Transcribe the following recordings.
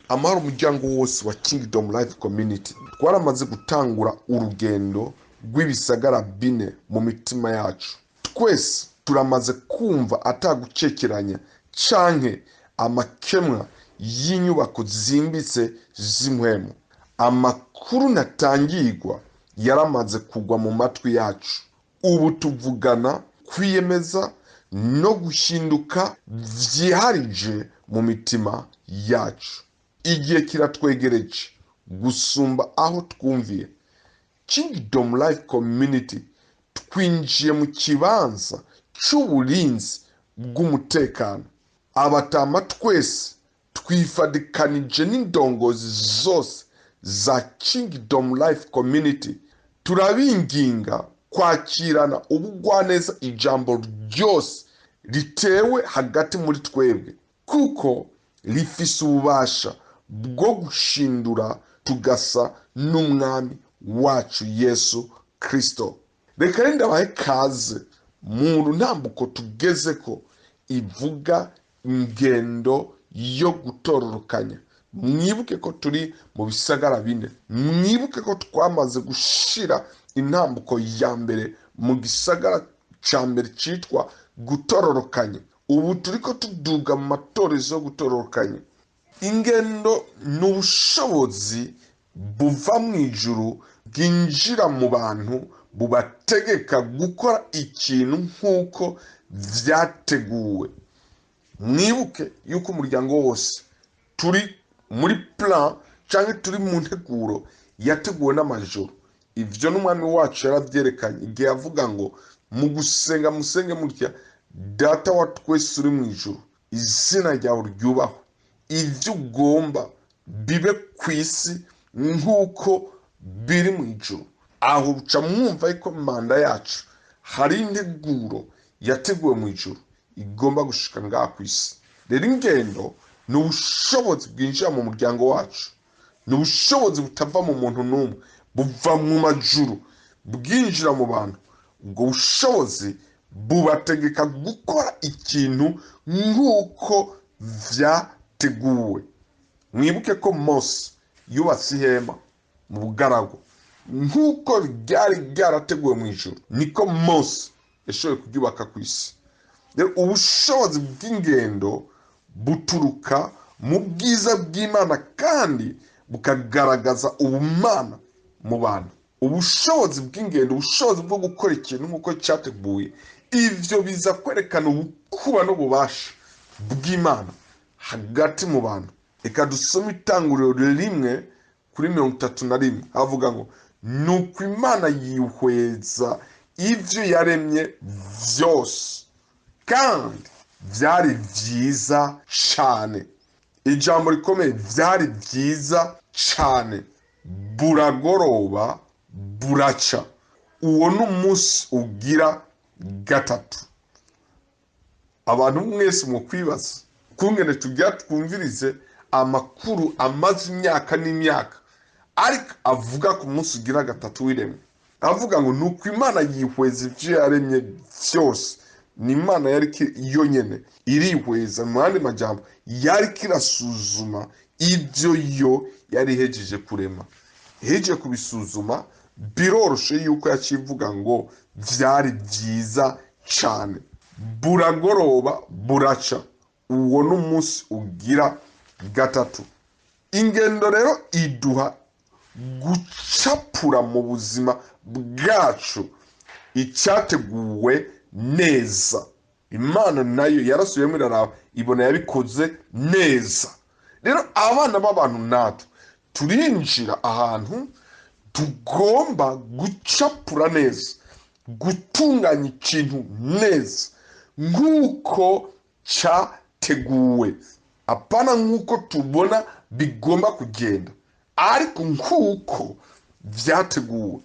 amahoro umuryango wose wa Kingdom Life Community. Twaramaze gutangura urugendo rw'ibisagara bine mu mitima yacu. Twese turamaze kumva atagucekeranya canke amakemwa y'inyubako zimbitse z'imwemu. Amakuru natangirwa yaramaze kugwa mu matwi yacu. Ubu tuvugana kwiyemeza no gushinduka vyiharije mu mitima yacu. Igihe kiratwegereje gusumba aho twumviye. Kingdom Life Community twinjiye mu kibanza c'uburinzi bw'umutekano. Abatama twese twifadikanije n'indongozi zose za Kingdom Life Community. Turabinginga kwakirana ubugwaneza ijambo ryose ritewe hagati muri twebwe, kuko rifise ububasha bwo gushindura tugasa n'umwami wacu Yesu Kristo. Reka renda bahe kaze mu ntambuko tugezeko ivuga ingendo yo gutororokanya. Mwibuke ko turi mu bisagara bine. Mwibuke ko twamaze gushira intambuko ya mbere mu gisagara ca mbere citwa gutororokanya. Ubu turiko tuduga mu matorezo yo gutororokanya. Ingendo n'ubushobozi buva mu ijuru bwinjira mu bantu bubategeka gukora ikintu nk'uko vyateguwe. Mwibuke yuko umuryango wose turi muri plan canke turi mu nteguro yateguwe n'amajoro. Ivyo n'umwami wacu yaravyerekanye igihe avuga ngo mu gusenga musenge mutya: Data wa twese uri mu ijuru, izina ryawe ryubahwe, ivyo ugomba bibe kw'isi nk'uko biri mu ijuru. Aho buca mwumva yuko manda yacu hari integuro yateguwe mu ijuru igomba gushika ngaha kw'isi. Rero ingendo ni ubushobozi bwinjira mu muryango wacu, ni ubushobozi butava mu muntu n'umwe, buva mu majuru bwinjira mu bantu. Ubwo bushobozi bubategeka gukora ikintu nk'uko vyateguwe. Mwibuke ko Mose yubatse ihema mu bugaragu nk'uko ryari ryarateguwe mu ijuru, niko Mose yashoboye kuryubaka ku isi. Rero ubushobozi bw'ingendo buturuka mu bwiza bw'Imana kandi bukagaragaza ubumana mu bantu. Ubushobozi bw'ingendo, ubushobozi bwo gukora ikintu nk'uko cyateguye, ivyo biza kwerekana ubukuba n'ububasha bw'Imana hagati mu bantu. Reka dusome Itanguriro 1:31 havuga ngo: nuko Imana yihweza ivyo yaremye vyose, kandi vyari vyiza cane. Ijambo rikomeye, vyari vyiza cane. Buragoroba buraca, uwo n'umunsi ugira gatatu. Abantu mwese mu kwibaza kungene tugira twumvirize amakuru amaze imyaka n'imyaka, ariko avuga ku munsi ugira gatatu w'iremwe. Avuga ngo nuko Imana yihweza ivyo yaremye vyose. Ni Imana yari yonyene irihweza, mu yandi majambo yari kirasuzuma ivyo yo yari hejeje kurema. Hejeje kubisuzuma, biroroshe yuko yacivuga ngo vyari vyiza cane. Buragoroba buraca, uwo n'umunsi ugira gatatu. Ingendo rero iduha gucapura mu buzima bwacu icyateguwe neza. Imana nayo yarasubiyemo iraraba ibona yabikoze neza. Rero abana b'abantu natwe turinjira ahantu tugomba gucapura neza, gutunganya ikintu neza nk'uko cyateguwe. Apana nk'uko tubona bigomba kugenda, ariko nk'uko vyateguwe.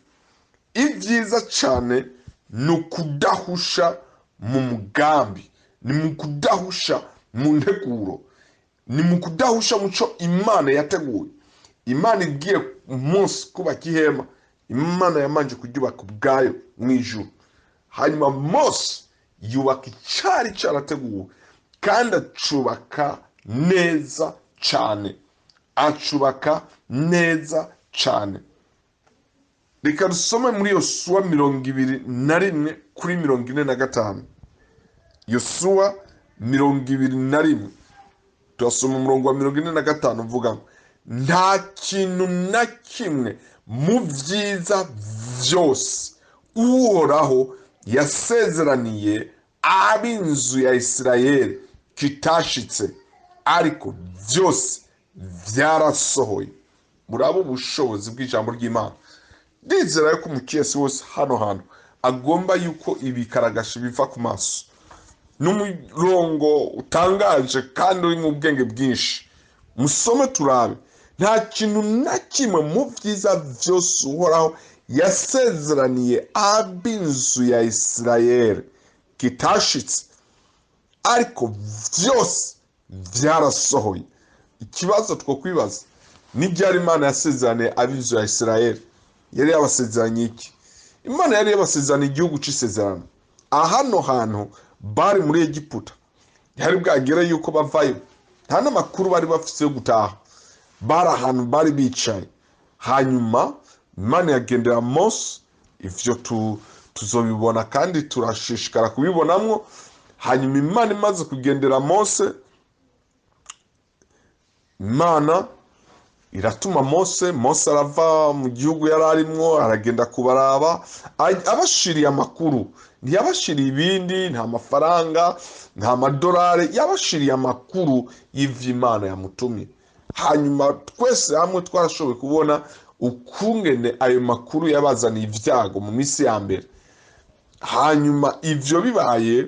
Ibyiza cane ni ukudahusha mu mugambi, ni mu kudahusha mu nteguro, ni mu kudahusha muco Imana yateguye. Imana igiye Mose kubaka ihema, Imana yamanje kuryubaka ubwayo mu ijuru. Hanyuma Mose yubaka icari carateguwe kandi acubaka neza cane. acubaka neza cyane. Reka dusome muri Yosuwa 21 kuri 45. Yosuwa 21 turasoma umurongo wa 45 uvuga ngo nta kintu na kimwe mu byiza byose Uhoraho yasezeraniye ab'inzu ya Isirayeli kitashitse, ariko byose byarasohoye. Murabo ubushobozi bw'ijambo ry'Imana. Ndizera yuko umukiyesi wose hano hantu agomba yuko ibikaragashi biva ku maso. N'umurongo utangaje kandi uri mu bwenge bwinshi. Musome turabe. Nta kintu na kimwe mu byiza byose Uhoraho yasezeraniye ab'inzu ya Isirayeli kitashitse, ariko byose byarasohoye. Ikibazo two kwibaza ni ryari Imana yasezeraniye ab'inzu ya Isirayeli? Yari yabasezeraniye iki? Imana yari yabasezeraniye igihugu cy'isezerano. Hano hantu bari muri Egiputa, yari bwagere yuko bavayo, nta n'amakuru bari bafite yo gutaha. Bari ahantu bari bicaye. Hanyuma Imana yagendera Mose, ivyo tuzobibona kandi turashishikara kubibonamwo. Hanyuma Imana imaze kugendera Mose, Imana iratuma Mose arava mu gihugu yari arimwo, aragenda kubaraba, abashiriye amakuru. Ntiyabashiriye ibindi, nta mafaranga, nta madolari, yabashiriye amakuru y'Imana yamutumye. Hanyuma twese hamwe twarashoboye kubona ukungene ayo makuru yabazaniye ibyago mu minsi ya mbere. Hanyuma ivyo bibaye,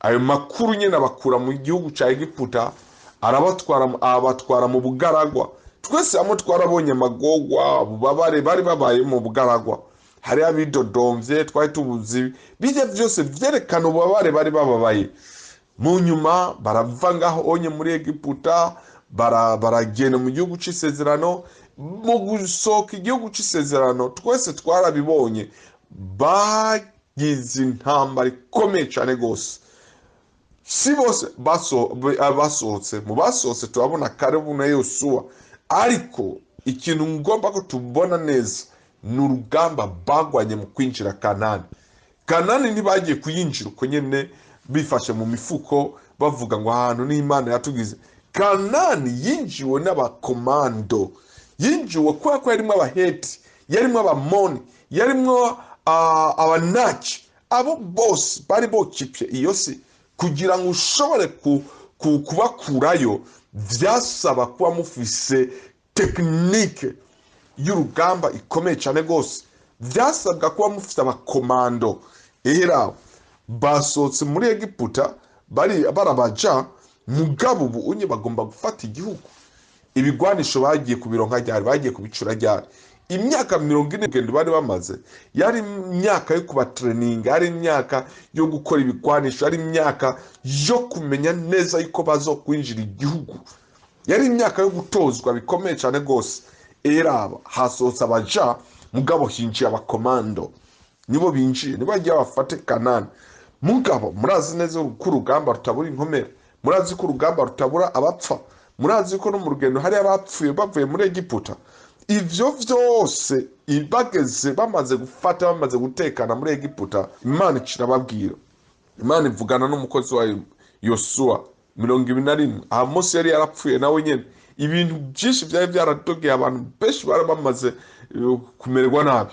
ayo makuru nyene abakura mu gihugu cya Egiputa, abatwara mu bugaragwa. Twese hamwe twarabonye amagogwa, ububabare bari babaye mu bugaragwa. Hari abidodomvye, twari tubuzi, bijye byose vyerekana ububabare bari bababaye. Mu nyuma barava ngaho onye muri Egiputa, baragenda mu gihugu cy'isezerano. Mu gusohoka igihugu cy'isezerano twese twarabibonye, bagize intambara ikomeye cyane gose. Si bose basohotse, mu basohotse turabona Kalebu na Yosuwa, ariko ikintu ngomba ko tubona neza ni urugamba bagwanye mu kwinjira Kanani. Kanani ntibagiye kuyinjira uko nyene bifashe mu mifuko bavuga ngo ahantu ni Imana yatugize. Kanani yinjiwe n'abakomando, yinjiwe kubera ko yarimwo Abaheti, yarimwo Abamoni, yarimwo Abanaki. Abo bose bari bokipye iyo si. Kugira ngo ushobore kubakurayo vyasaba kuba mufise tekinike y'urugamba ikomeye cyane gose. Vyasabwa kuba mufise abakomando. Era basohotse muri Egiputa barabaja, mugabo ubu unye bagomba gufata igihugu. Ibigwanisho bagiye kubironka ryari, bagiye kubicura ryari. Imyaka 40 bari bamaze, yari imyaka yo kubatraininga, yari imyaka yo gukora ibigwanisho, yari imyaka yo kumenya neza yuko bazokwinjira igihugu, yari imyaka yo gutozwa bikomeye cyane gose. Era hasohotse abaja, mugabo hinjiye abakomando, nibo binjiye, nibo bagiye bafate Kanani. Mugabo murazi neza ko urugamba rutabura inkomere, murazi ko urugamba rutabura abapfa, murazi ko no mu rugendo hari abapfuye bavuye muri Egiputa. Ivyo vyose ibageze bamaze gufata, bamaze gutekana muri Egiputa, Imana kirababwira. Imana ivugana n'umukozi wa Yosuwa 21. Mose yari yarapfuye nawe nyene. Ibintu byinshi byari byaratogeye, abantu benshi barabamaze kumererwa nabi.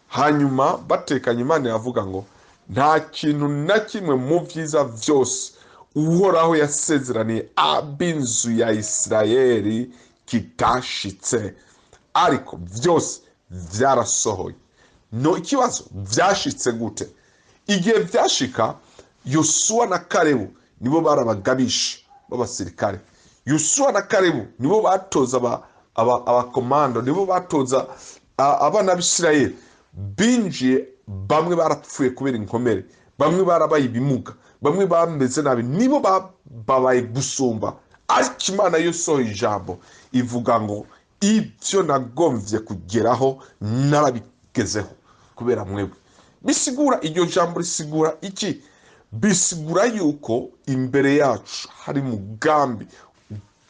Hanyuma batekanye, Imana yavuga ngo nta kintu na kimwe mu byiza byose Uhoraho yasezeraniye ab'inzu ya Isirayeli kitashitse, ariko byose byarasohoye. No ikibazo byashitse gute? Igihe byashika, Yosuwa na Kalebu nibo barabagabisha b'abasirikare. Yosuwa na Kalebu nibo batoza abakomando, nibo batoza abana b'Isirayeli. Binjiye, bamwe barapfuye kubera inkomere, bamwe barabaye ibimuga, bamwe bameze nabi, nibo babaye gusumba. Ariko Imana yosohoye ijambo ivuga ngo ibyo nagomvye kugeraho narabigezeho kubera mwebwe. Bisigura, iryo jambo risigura iki? Bisigura yuko imbere yacu hari mugambi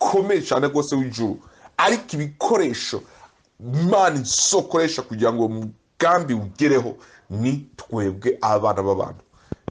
ukomeye cyane gose w'ijuru. ariko ibikoresho Imana isokoresha kugira ngo umugambi ugereho ni twebwe abana b'abantu,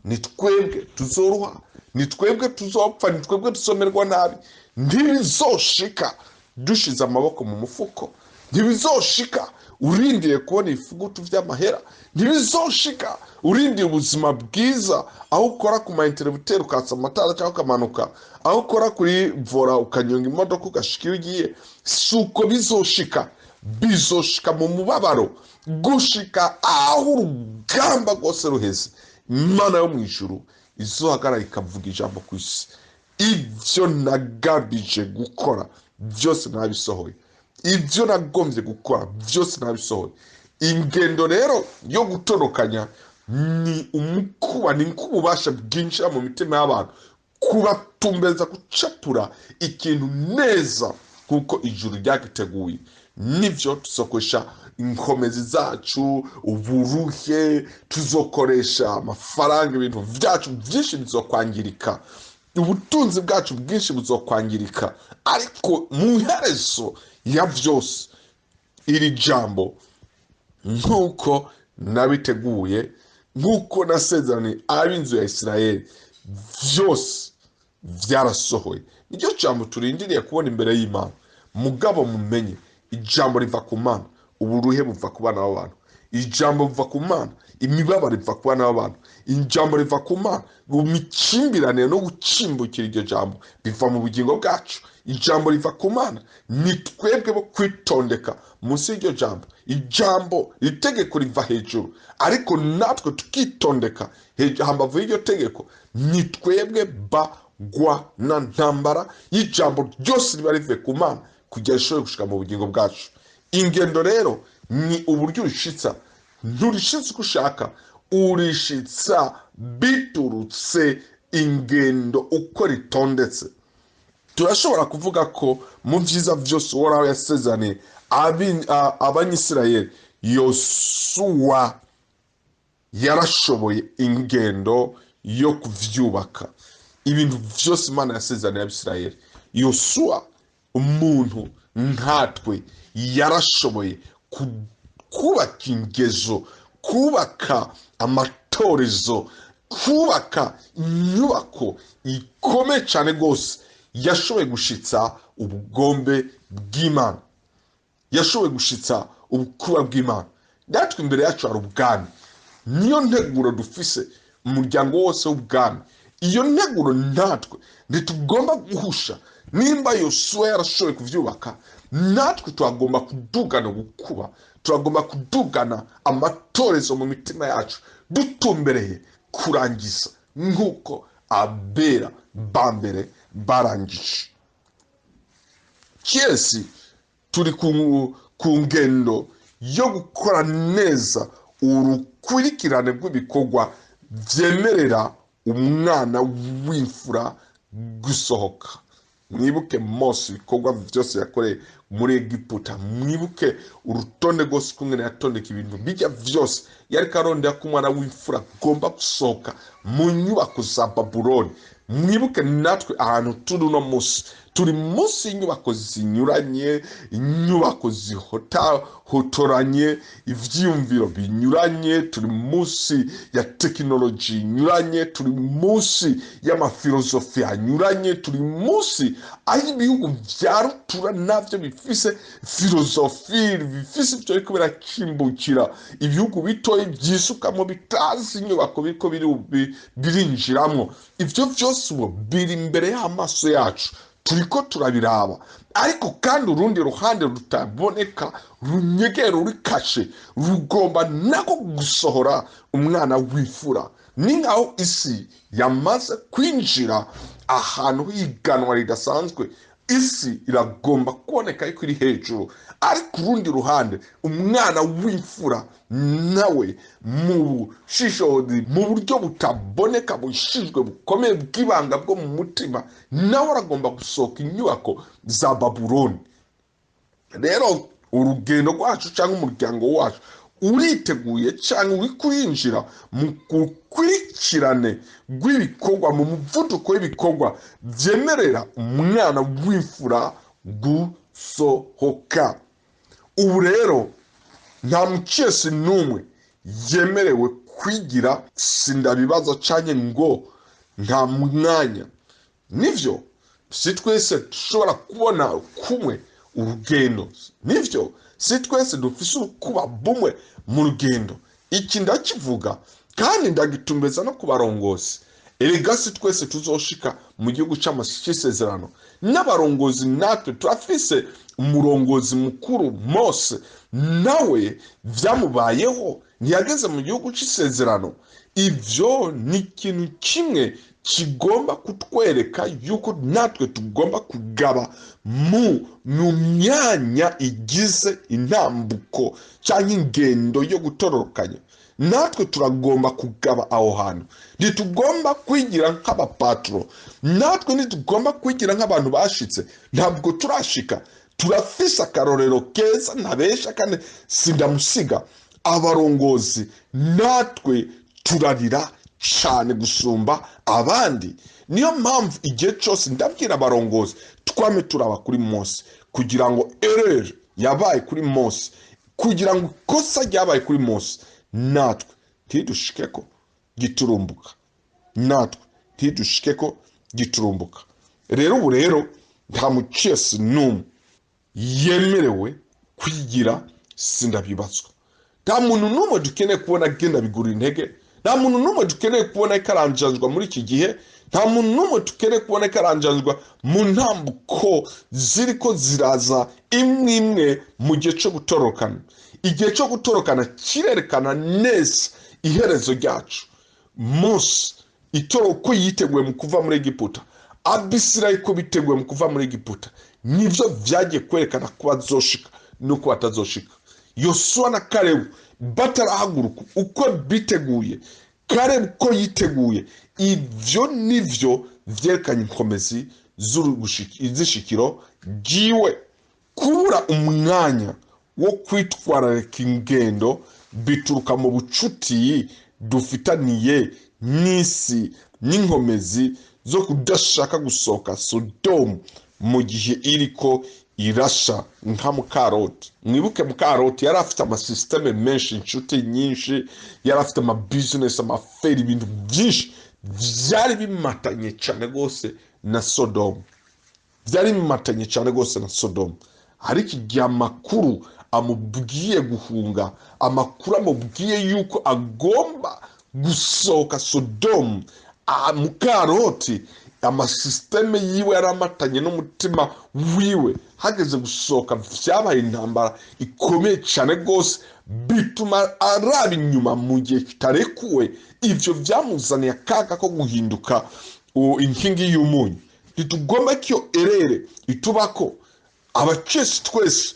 ni twebwe tuzoruha, ni twebwe tuzopfa, ni twebwe tuzomerwa nabi. Ntibizoshika dushize amaboko mu mufuko, ntibizoshika urindiye kubona ifugutu vy'amahera, ntibizoshika urindiye ubuzima bwiza aho ukora ku mainterrupteur ukatsa amatara cyangwa ukamanuka, aho ukora kuri vora ukanyonga imodoka ugashika iyo ugiye. Suko bizoshika, bizoshika mu mubabaro, gushika aho urugamba rwose ruheze. Imana yo mu ijuru izohagarara ikavuga ijambo ku isi, ibyo nagambije gukora byose nabisohoye, ibyo nagombye gukora byose nabisohoye. Ingendo rero yo gutorokanya ni umukuba, ni nk'ububasha bwinjira mu mitima y'abantu kubatumbeza gucapura ikintu neza kuko ijuru ryagiteguye. Nivyo tuzokoresha inkomezi zacu, uburuhe, tuzokoresha amafaranga, ibintu byacu byinshi bizokwangirika, ubutunzi bwacu bwinshi buzokwangirika, ariko mu iherezo ya byose iri jambo nk'uko nabiteguye, nk'uko nasezeranye ab'inzu ya Isirayeli, byose byarasohoye. Niryo jambo turindiriye kubona imbere y'Imana. Mugabo mumenye, ijambo riva ku Mana, uburuhe buva ku bana b'abantu, ijambo riva ku Mana, imibabaro riva ku bana b'abantu, ijambo riva ku Mana, imikimbirane no gucimbukira iryo jambo biva mu bugingo bwacu. Ijambo riva ku Mana, ni twebwe bo kwitondeka munsi y'iryo jambo. Ijambo itegeko riva hejuru, ariko natwe tukitondeka hambavu y'iryo tegeko. Ni twebwe bagwa na ntambara y'ijambo ryose riba rivuye ku Mana kugira ishobore gushika mu bugingo bwacu. Ingendo rero ni uburyo urishitsa, nturishitsa uko ushaka, urishitsa biturutse ingendo uko ritondetse. Turashobora kuvuga ko mu byiza byose Uhoraho yasezeraniye abanyisirayeli, Yosuwa yarashoboye ingendo yo kuvyubaka ibintu byose Imana yasezeraniye abisirayeli. Yosuwa umuntu nkatwe yarashoboye kubaka ingezo, kubaka amatorezo, kubaka inyubako ikomeye cyane rwose. Yashoboye gushitsa ubugombe bw'Imana, yashoboye gushitsa ubukuba bw'Imana. Natwe imbere yacu hari ubwami, niyo nteguro dufise umuryango wose w'ubwami. Iyo nteguro natwe ntitugomba guhusha. Nimba Yosuwa yarashoboye kuvyubaka, natwe turagomba kudugana ubukuba, turagomba kudugana amatorezo mu mitima yacu, dutumbereye kurangiza nk'uko abera bambere barangije. Kiesi turi ku ngendo yo gukora neza urukurikirane rw'ibikorwa byemerera umwana w'imfura gusohoka. Mwibuke Mose ibikorwa byose yakoreye muri Egiputa, mwibuke urutonde rwose kumwe yatondeka ibintu bijya byose yari karondera ko umwana w'imfura agomba gusohoka mu nyubako za Babuloni. Mwibuke natwe ahantu turi uno munsi, turi munsi y'inyubako zinyuranye, inyubako zihotoranye, ivyiyumviro binyuranye, turi munsi ya tekinoloji inyuranye, turi munsi y'amafilozofi anyuranye, turi munsi aho ibihugu vya rutura navyo bifise filozofi, bifise ivyo biriko birakimbukira, ibihugu bitoye byisukamo bitazi inyubako biriko birinjiramwo. Ivyo vyose ubu biri imbere y'amaso yacu, turiko turabiraba. Ariko kandi urundi ruhande rutaboneka, runyegera, rurikashe, rugomba nako gusohora umwana w'imfura. Ni nkaho isi yamaze kwinjira ahantu higanwa ridasanzwe. Isi iragomba kuboneka yuko iri hejuru, ariko urundi ruhande umwana w'imfura nawe mu bushishozi, mu buryo butaboneka, bushijwe bukomeye bw'ibanga bwo mu mutima, nawe aragomba gusohoka inyubako za Babuloni. Rero urugendo rwacu cyangwa umuryango wacu uriteguye cyangwa uri kwinjira mu gukurikirane rw'ibikorwa, mu muvuduko w'ibikorwa byemerera umwana w'imfura sohoka. Ubu rero nta mucesi n'umwe yemerewe kwigira sindabibazo cyane ngo nta mwanya. Nivyo si twese dushobora kubona kumwe urugendo, nivyo si twese dufise kuba bumwe mu rugendo. Iki ndakivuga kandi ndagitumbeza no kubarongozi. Erega si twese tuzoshika mu gihugu cy'amasezerano. N'abarongozi natwe turafise umurongozi mukuru Mose, nawe vyamubayeho ntiyageze mu gihugu cy'isezerano. Ivyo ni ikintu kimwe kigomba kutwereka yuko natwe tugomba kugaba mu myanya igize intambuko cyangwa ingendo yo gutororokanya. Natwe turagomba kugaba aho hantu. Ntitugomba kwigira nk'abapatro, natwe ntitugomba kwigira nk'abantu bashitse. Ntabwo turashika. Turafise akarorero keza ntabesha kandi sindamusiga. Abarongozi natwe turarira cyane gusumba abandi. Niyo mpamvu igihe cyose ndabwira abarongozi twame turaba kuri Mose, kugira ngo erreur yabaye kuri Mose, kugira ngo kosa ryabaye kuri Mose, natwe tidushikeko giturumbuka, natwe tidushikeko giturumbuka. Rero ubu rero nta mucesi n'umwe yemerewe kwigira sindabibazwa. Nta muntu n'umwe dukeneye kubona agenda bigura intege. Nta muntu n'umwe dukeneye kubona karanjanzwa muri iki gihe. Nta muntu n'umwe dukeneye kubona karanjanzwa mu ntambuko ziriko ziraza imwe imwe mu gihe cyo gutorokana. Igihe cyo gutorokana kirerekana neza iherezo ryacu. Mose itoroko yiteguye mu kuva muri Egiputa, Abisirayeli ko biteguye mu kuva muri Egiputa, nivyo vyagiye kwerekana ko bazoshika nuko batazoshika. Yosuwa na Kalebu batarahaguruka uko biteguye, Kalebu ko yiteguye. Ivyo nivyo vyerekanye inkomezi z'ishikiro jiwe. Kubura umwanya wo kwitwararika ingendo bituruka mu bucuti dufitaniye n'isi n'inkomezi zo kudashaka gusohoka Sodomu mu gihe iriko irasha nka Mukaroti. Mwibuke Mukaroti yari afite amasysteme menshi, inshuti nyinshi, yari afite business, amaferi, ibintu byinshi byari bimatanye cyane gose na Sodomu. Byari bimatanye cyane gose na Sodomu. Ariko igihe amakuru amubwiye guhunga, amakuru amubwiye yuko agomba gusohoka Sodomu, Mukaroti amasysteme yiwe yaramatanye n'umutima wiwe. Hageze gusohoka vyabaye intambara ikomeye cyane gose, bituma araba inyuma mu gihe kitarekuwe. Ivyo vyamuzaniye akaga ko guhinduka inkingi y'umunyu. Ntitugomba kiyo erere itubako. Abacesi twese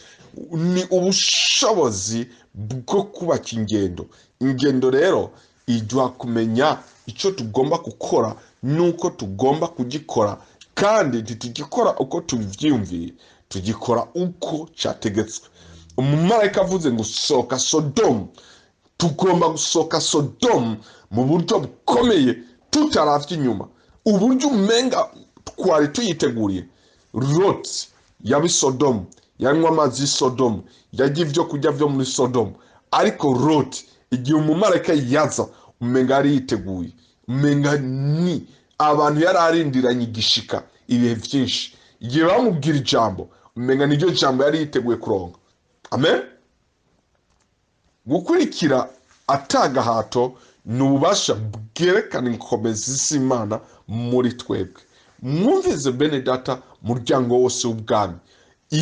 ni ubushobozi bwo kubaka ingendo. Ingendo rero iduha kumenya icyo tugomba gukora nuko tugomba kugikora, kandi ntitugikora uko tuvyiyumviye, tugikora uko cyategetswe. Umumarayika avuze ngo soka Sodomu, tugomba gusoka Sodomu mu buryo bukomeye tutaravye inyuma. Uburyo umenga twari tuyiteguriye. Lot yabi Sodomu, yanywa amazi Sodomu, yagiye ivyo kurya vyo muri Sodomu. Ariko Lot igihe umumarayika yaza umenga ari yiteguye, umenga ni abantu yararindiranye igishika ibihe byinshi. Igihe bamubwira ijambo umenga niryo jambo yari yiteguye kuronga. Amen. Gukurikira atagahato n'ububasha bwerekana inkomezi z'Imana muri twebwe. Mwumvize bene data muryango wose w'ubwami,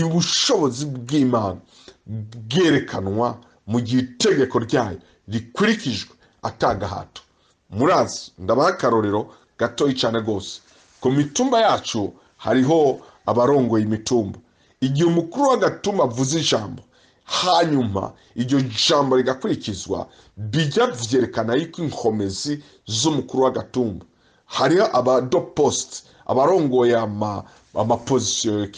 ubushobozi bw'Imana bwerekanwa mu gihe itegeko ryayo rikurikijwe atagahato. Murazi ndabaha akarorero gatoyi cyane gose. Ku mitumba yacu hariho abarongoye imitumba. Igihe umukuru w'agatumba avuze ijambo, hanyuma iryo jambo rigakurikizwa, bijya vyerekana yuko inkomezi z'umukuru w'agatumba. Hariho abadopost, abarongoye amapozisiyo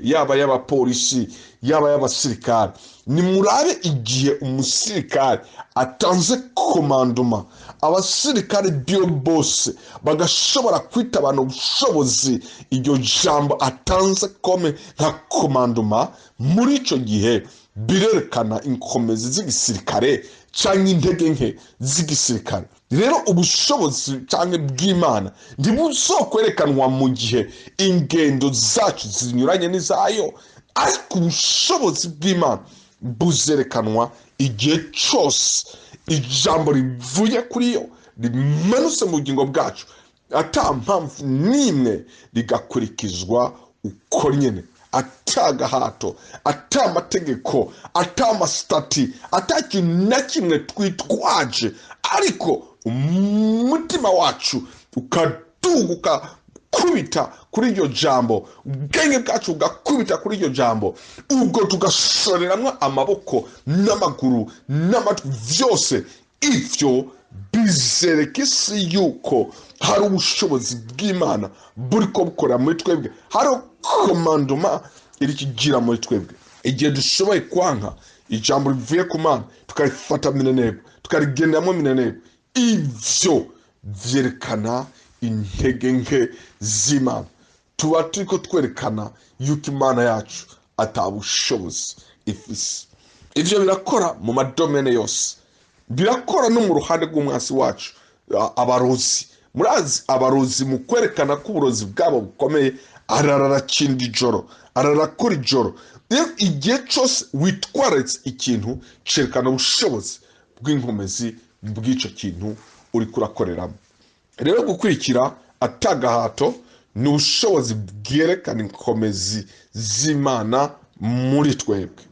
yaba y'abapolisi, yaba y'abasirikare. Nimurabe igihe umusirikare atanze komandoma, abasirikare byo bose bagashobora kwita abantu ubushobozi iryo jambo atanze kome nka komandoma, muri icyo gihe birerekana inkomezi z'igisirikare cyangwa intege nke z'igisirikare. Rero ubushobozi cyangwa bw'Imana ntibuzokwerekanwa mu gihe ingendo zacu zinyuranye n'izayo, ariko ubushobozi bw'Imana buzerekanwa igihe cyose ijambo rivuye kuri yo rimanutse mu bugingo bwacu, ata mpamvu n'imwe rigakurikizwa uko nyine, atagahato, atamategeko, atamasitati, atakintu na kimwe twitwaje, ariko umutima wacu ukaduguka kubita kuri iryo jambo, ubwenge bwacu bugakubita kuri iryo jambo, ubwo tugashoreramwo amaboko n'amaguru n'amatwi byose. Ivyo bizereka isi yuko hari ubushobozi bw'Imana buriko bukorera muri twebwe, hari komandoma iri kigira muri twebwe. Igihe dushoboye kwanka ijambo rivuye ku Mana tukarifata mineneko, tukarigenderamo mineneko, ivyo vyerekana intege nke z'Imana. Tuba turiko twerekana yuko Imana yacu atabushobozi ifise. Ivyo birakora mu madomene yose, birakora no mu ruhande rw'umwasi wacu abarozi. Murazi abarozi mu kwerekana ko uburozi bwabo bukomeye, ararakinda ijoro, ararakora ijoro. Igihe cyose witwaritse ikintu cerekana ubushobozi bw'inkomezi bw'icyo kintu uri kurakoreramo. Rero gukurikira atagahato ni ubushobozi bwerekana inkomezi z'Imana muri twebwe.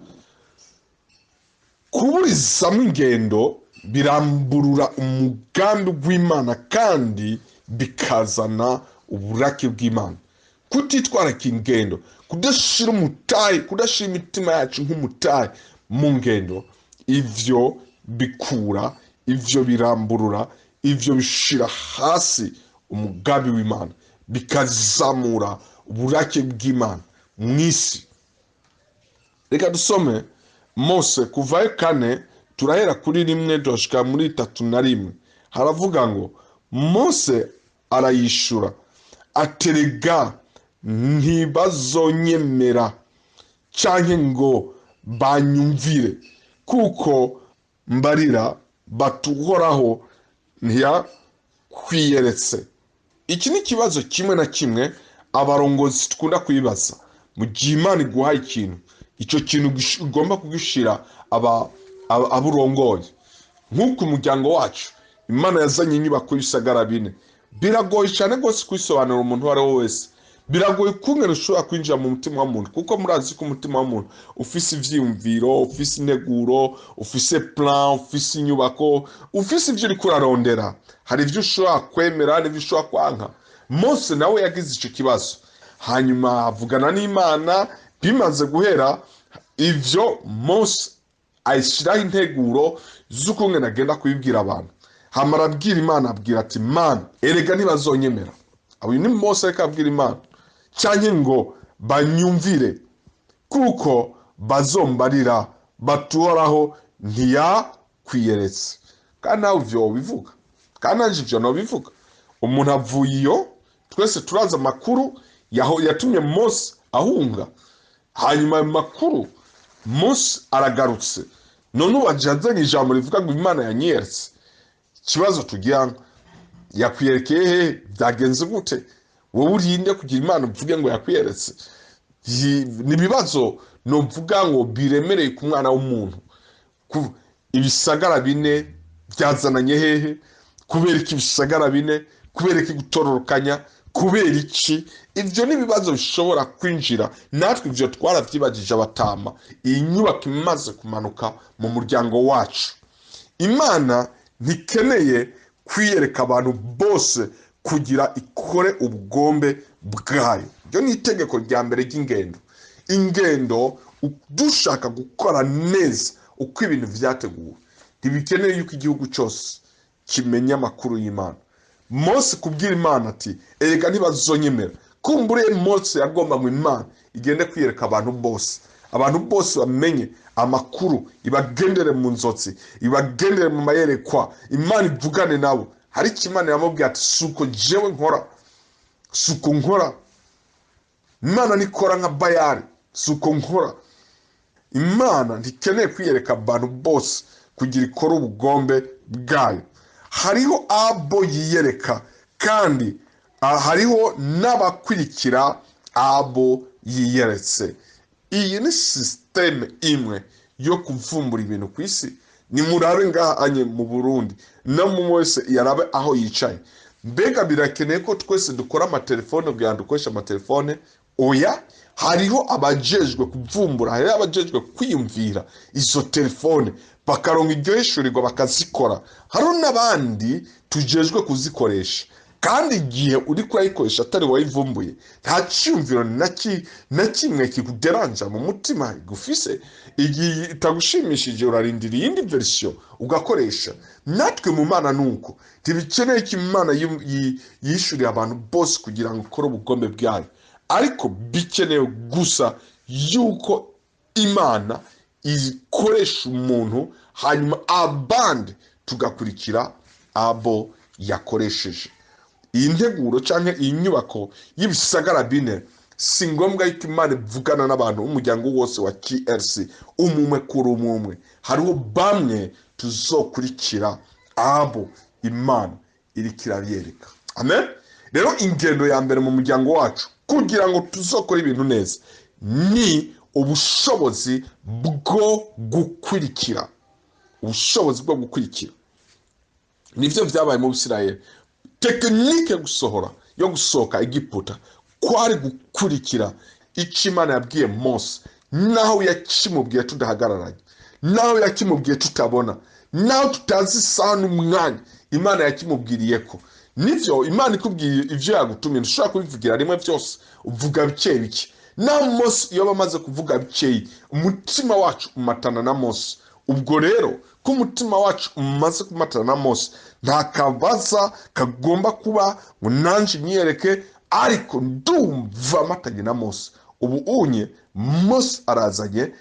Kuburizamo ingendo biramburura umugambi w'Imana kandi bikazana uburake bw'Imana. Kutitwararika ingendo, kudashira umutahe, kudashira imitima yacu nk'umutahe mu ngendo, ivyo bikura, ivyo biramburura, ivyo bishira hasi umugambi w'Imana, bikazamura uburake bw'Imana mw'isi. Reka dusome Mose kuvayo 4 turahera kuri 1 doshika muri 3:1. Haravuga ngo Mose arayishura aterega ntibazonyemera canke ngo banyumvire, kuko mbarira batuhoraho ntiyakwiyeretse. Iki ni kibazo kimwe na kimwe abarongozi tukunda kwibaza mu gihe Imana iguhaye ikintu, icyo kintu ugomba kugishira aburongoye. Nk'uko umuryango wacu Imana yazanye inyubako y'ibisagara 4, biragoye cyane rwose kwisobanura umuntu wari wese. Biragoye kungana ushobora kwinjira mu mutima w'umuntu, kuko murazi ko umutima w'umuntu ufise ivyiyumviro, ufise integuro, ufise plan, ufise inyubako, ufise ivyo uri kurarondera. Hari ivyo ushobora kwemera n'ivyo ushobora kwanka. Mose nawe yagize ico kibazo, hanyuma avugana n'Imana. Bimaze guhera ivyo, Mose ayishiraho integuro z'ukungene agenda kubibwira abantu. Hama arabwira Imana, abwira ati Mana, erega ntibazonyemera. Uyu ni Mose ariko abwira Imana, canke ngo banyumvire, kuko bazombarira batuhoraho ntiyakwiyeretse. Kandi nawe ivyo bivuga, kandi nanje ivyo no bivuga. Umuntu avuye iyo, twese turaza amakuru yatumye Mose ahunga. Hanyuma ayo makuru Mose aragarutse, none ubajazanye ijambo rivuga ngo Imana yanyeretse. Ikibazo tugira, yakwiyerekeye he? Byagenze gute? Wowe urinde kugira Imana uvuge ngo yakwiyeretse? Nibibazo no mvuga ngo biremereye ku mwana w'umuntu. Ibisagara 4 byazananye hehe? Kubera iki ibisagara 4? Kubera iki gutororokanya? Kubera iki? Ivyo ni bibazo bishobora kwinjira, natwe ivyo twaravyibagije abatama. Iyi nyubako imaze kumanuka mu muryango wacu. Imana ntikeneye kwiyereka abantu bose kugira ikore ubugombe bwayo. Ryo ni itegeko rya mbere ry'ingendo. Ingendo dushaka gukora neza uko ibintu vyateguwe, ntibikeneye yuko igihugu cyose kimenya amakuru y'Imana. Mose kubwira Imana ati erega ntibazonyemera. Kumbure Mose yagomba mu Imana igende kwiyereka abantu bose. abantu bose bamenye amakuru, ibagendere mu nzotsi, ibagendere mu mayerekwa, Imana ivugane nabo. Hari Imana yamubwiye ati suko jewe nkora, suko nkora. Imana nikora nka Bayali, suko nkora. Imana ntikeneye kwiyereka abantu bose kugira ikora ubugombe bwayo. Hariho abo yiyereka kandi hariho n'abakurikira abo yiyeretse. Iyi ni systeme imwe yo kuvumbura ibintu ku isi. Ni murabe ngaha anye mu Burundi no mu wese yarabe aho yicaye. Mbega birakeneye ko twese dukora amatelefone kugira ngo dukoreshe amatelefone? Oya, hariho abajejwe kuvumbura, hariho abajejwe kwiyumvira izo telefone bakaronka iryo hishurirwa bakazikora. Hariho n'abandi tujejwe kuzikoresha, kandi igihe uri kuyikoresha atari wayivumbuye nta cyumviro na kimwe kikuderanja mu mutima igufise. Igihe itagushimishije urarindira iyindi version ugakoresha. Natwe mu Mana nuko tibikeneye ko Imana yishurira abantu bose kugira ngo ukore ubugombe bwayo, ariko bikeneye gusa yuko Imana ikoresha umuntu hanyuma abandi tugakurikira abo yakoresheje. Iyi nteguro canke iyi nyubako y'ibisagara bine si ngombwa yuko Imana ivugana n'abantu umuryango wose wa KRC umumwe kuri umwe. Hariho bamwe tuzokurikira abo Imana irikira yereka. Amen. Rero ingendo ya mbere mu muryango wacu kugira ngo tuzokora ibintu neza ni ubushobozi bwo gukurikira. Ubushobozi bwo gukurikira nivyo vyabaye mu Bisirayeli. Tekinike yo gusohoka Egiputa kwari gukurikira icyo Imana yabwiye Mose, naho yakimubwiye tudahagararanye, naho yakimubwiye tutabona, naho tutazi isaha n'umwanya Imana yakimubwiriye ko. Nivyo Imana ikubwiye ivyo yagutumye ntushobora kubivugira rimwe byose, uvuga bike bike. Na Mose iyo bamaze kuvuga bike, umutima wacu umatana na Mose. Ubwo rero ko umutima wacu umaze kumatana na Mose, nta kabaza kagomba kuba ngo nanje nyereke, ariko ndumva matanye na Mose. Ubu unye Mose arazanye,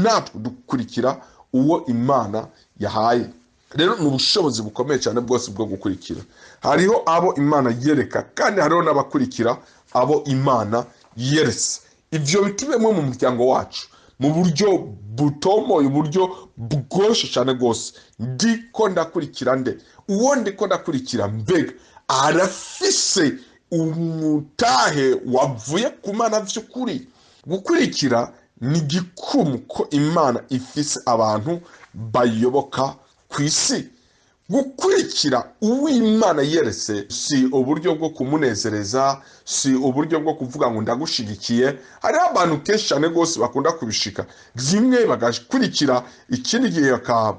natwe dukurikira uwo Imana yahaye. Rero n'ubushobozi bukomeye cyane bwose bwo gukurikira. Hariho abo Imana yereka kandi hariho n'abakurikira abo Imana yeretse. Ivyo bitubemwe mu muryango wacu mu buryo butomoye, uburyo bwoshe cyane gose. Ndiko ndakurikira nde? Uwo ndiko ndakurikira mbega arafise umutahe wavuye ku Mana vy'ukuri? Gukurikira ni gikumu ko Imana ifise abantu bayoboka ku isi. Gukurikira uw'Imana yeretse si uburyo bwo kumunezereza, si uburyo bwo kuvuga ngo ndagushigikiye. Hari abantu kenshi cyane gose bakunda kubishika zimwe bagakurikira, ikindi gihe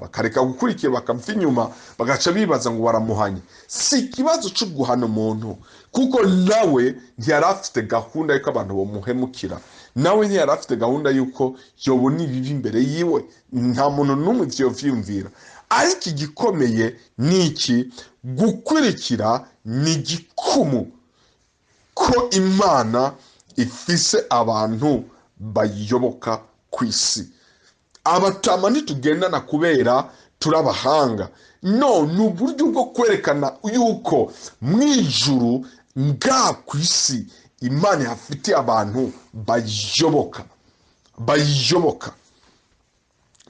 bakareka gukurikira bakamva inyuma, bagaca bibaza ngo baramuhanye. Si ikibazo cyo guhana umuntu, kuko nawe ntiyarafite gahunda yuko abantu bamuhemukira, nawe ntiyarafite gahunda yuko yobona ibibi imbere yiwe. Nta muntu n'umwe ivyo vyiyumvira. Ariko igikomeye ni iki? Gukurikira ni gikumu ko Imana ifise abantu bayoboka ku isi. Abatama ntitugendana kubera turabahanga, no, ni uburyo bwo kwerekana yuko mwijuru nga ku isi Imana yafite abantu bayoboka.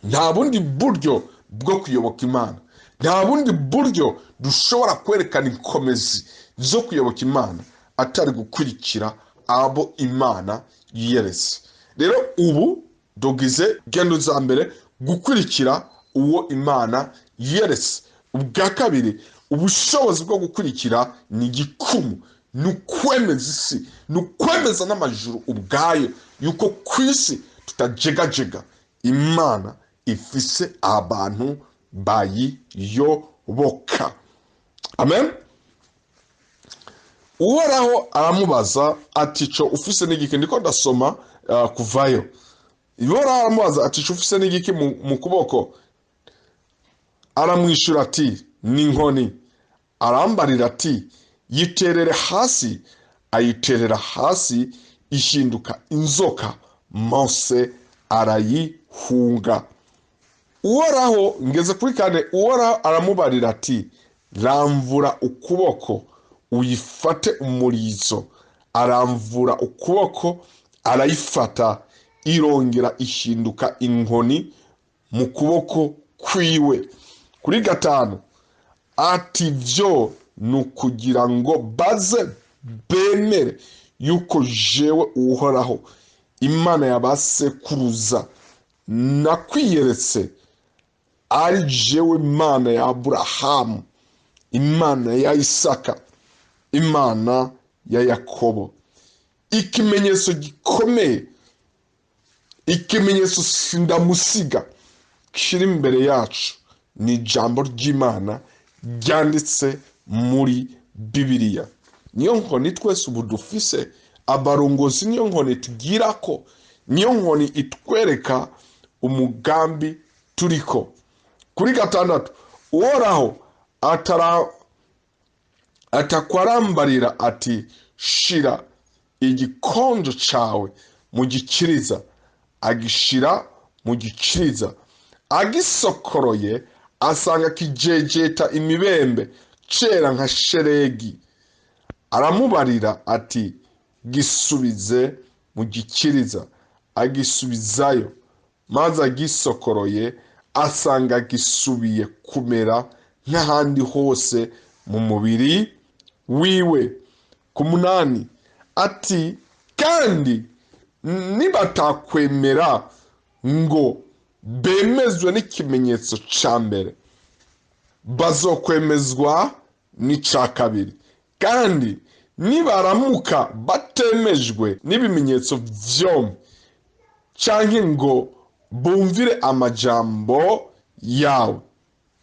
Nta bundi buryo bwo kuyoboka Imana, nta bundi buryo dushobora kwerekana inkomezi zo kuyoboka Imana atari gukurikira abo Imana yeretse. Rero ubu dogize gendo za mbere, gukurikira uwo Imana yeretse. Ubwa kabiri, ubushobozi bwo gukurikira ni gikumu, nukwemeza isi, nukwemeza n'amajuru ubwayo yuko ku isi tutajegajega. Imana ifise abantu bayiyoboka. Amen. Uhoraho aramubaza ati co ufise n'igiki? Ndiko ndasoma kuvayo. Uhoraho aramubaza ati co ufise n'igiki mu kuboko? Aramwishura ati n'inkoni. Arambarira ati yiterere hasi. Ayiterera hasi, ishinduka inzoka. Mose arayihunga. Uhoraho ngeze kuri kane, Uhoraho aramubarira ati ramvura ukuboko uyifate umurizo. Aramvura ukuboko arayifata, irongera ishinduka inkoni mu kuboko kwiwe. Kuri gatanu ati byo nukugira ngo baze bemere yuko jewe Uhoraho Imana y'abasekuruza nakwiyeretse, ari jewe Imana ya Aburahamu, Imana ya Isaka, Imana ya Yakobo. Ikimenyetso gikomeye, ikimenyetso sindamusiga kiri imbere yacu ni ijambo ry'Imana ryanditse muri Bibiliya. Niyo nkoni twese ubu dufise, abarongozi niyo nkoni tugira ko, niyo nkoni itwereka umugambi turiko. Kuri gatandatu Uhoraho atakwarambarira ati shira igikonjo cawe mu gikiriza. Agishira mu gikiriza, agisokoroye asanga kijejeta imibembe cera nka sheregi. Aramubarira ati gisubize mu gikiriza. Agisubizayo, maze agisokoroye asanga gisubiye kumera nk'ahandi hose mu mubiri wiwe. Ku munani ati kandi nibatakwemera ngo bemezwe n'ikimenyetso ca mbere, bazokwemezwa n'ica kabiri. Kandi nibaramuka batemejwe n'ibimenyetso vyombi, canke ngo bumvire amajambo yawe,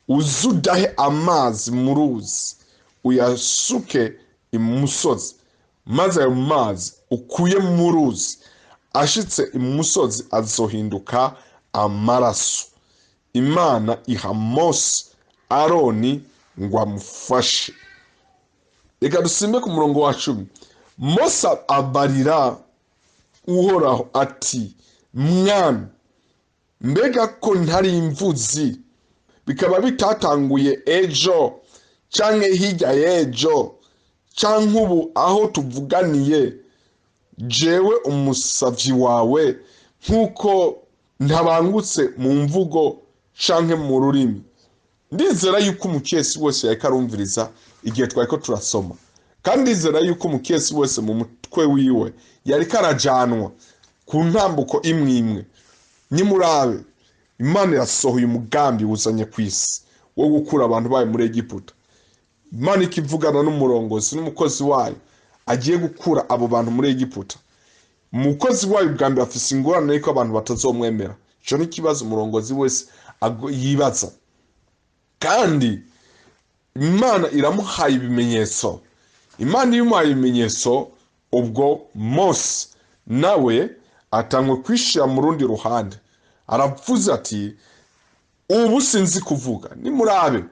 uzudahe amazi mu ruzi uyasuke imusozi, maze ayo mazi ukuye mu ruzi ashitse imusozi azohinduka amaraso. Imana iha Mose Aroni ngo amufashe. Reka dusimbe ku murongo wa 10. Mose abarira Uhoraho ati mwana, mbega ko ntari imvuzi, bikaba bitatanguye ejo canke hirya y'ejo canke ubu aho tuvuganiye, jewe umusavyi wawe, nkuko ntabangutse mu mvugo canke mu rurimi. Ndizera yuko umukesi wese yariko arumviriza igihe twariko turasoma, kandi ndizera yuko umukesi wese mu mutwe wiwe yariko arajanwa ku ntambuko imwe. Nimurabe, Imana irasohoye umugambi uzanye kw'isi wo gukura abantu bayo muri Egiputa. Imana ikivugana n'umurongozi n'umukozi wayo agiye gukura abo bantu muri Egiputa. Umukozi wayo bwa mbere afise ingorane yuko abantu batazomwemera. Ico ni kibazo umurongozi wese yibaza. Kandi Imana iramuhaye ibimenyetso. Imana imuhaye ibimenyetso, ubwo Mose nawe atangwe kwishira mu rundi ruhande. Aravuze ati ubu sinzi kuvuga. Nimurabe,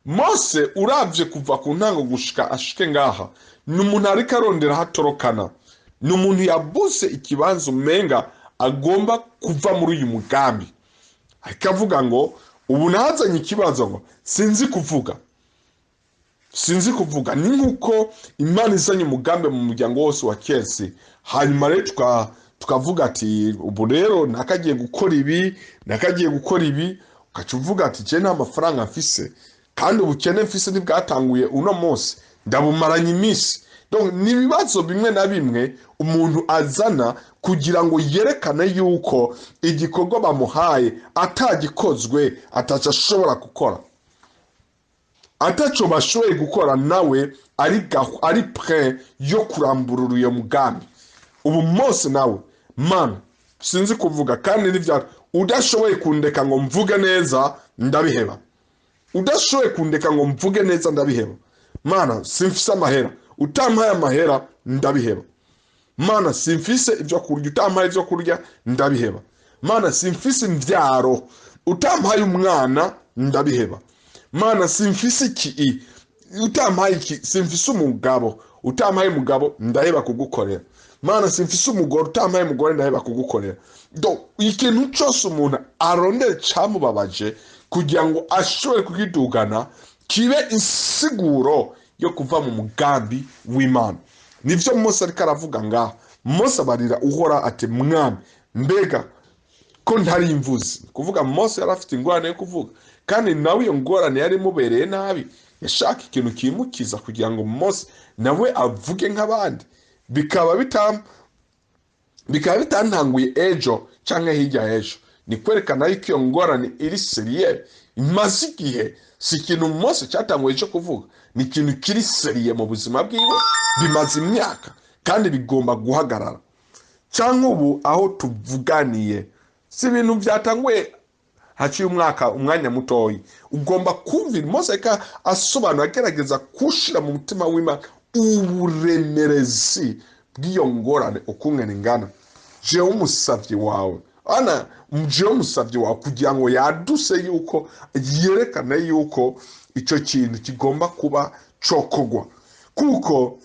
Mose uravye kuva ku ntango gushika ashike ngaha, n'umuntu ariko arondera hatorokana, n'umuntu yabuze ikibanzo umenga agomba kuva muri uyu mugambi. Akavuga ngo ubu nazanye ikibazo ngo sinzi kuvuga. Sinzi kuvuga. Ni nkuko Imana izanye umugambi mu muryango wose wa kesi, hanyuma rero tukavuga ati ubu rero nakagiye gukora ibi, nakagiye gukora ibi, ukacuvuga ati je nta mafaranga mfise, kandi ubukene mfise ntibwatanguye uno munsi, ndabumaranye iminsi. Donc nibibazo bimwe na bimwe umuntu azana kugira ngo yerekane yuko igikorwa bamuhaye atagikozwe atashobora gukora. Ataco bashoboye gukora nawe ari prêt yo kuramburura uyo mugambi. Ubu Mose nawe, Mana sinzi kuvuga kandi n'ivya udashoboye kundeka ngo mvuge neza ndabiheba. Udashoboye kundeka ngo mvuge neza ndabiheba. Mana simfise amahera, utampaye amahera ndabiheba. Mana simfise ibyo kurya, utampaye ibyo kurya ndabiheba. Mana simfise imvyaro, utampaye umwana ndabiheba. Mana simfise iki, utampaye iki, simfise umugabo, utampaye umugabo ndaheba kugukorera. mana simfise umugore utampaye umugore ndaheba kugukorera. Do ikintu cyose umuntu arondera cyamubabaje kugira ngo ashobore kugidugana kibe insiguro yo kuva mu mugambi w'Imana. Nivyo Mose ariko aravuga ngaha. Mose abarira uhora ati mwami mbega ko ntari imvuzi. Kuvuga Mose yari afite ingorane yo kuvuga, kandi nawe iyo ngorane yari mubereye nabi. Yashaka ikintu kimukiza kugira ngo Mose nawe avuge nk'abandi. Bikaba bitantanguye ejo cyangwa hirya ejo. Ni kwerekana yuko iyo ngorane iri seriye imaze igihe. Si ikintu Mose cyatanguye cyo kuvuga, ni ikintu kiri seriye mu buzima bwiwe, bimaze imyaka kandi bigomba guhagarara. Cyangwa ubu aho tuvuganiye si ibintu byatanguye haciye umwanya mutoyi. Ugomba kumvira Mose ka asobanura agerageza kushira mu mutima w'Imana uburemerezi bw'iyo ngorane ukungene ingana. Jewe umusavyi wawe jewe umusavyi wawe kugira ngo yaduse yuko yerekane yuko icyo kintu kigomba kuba cokogwa, kuko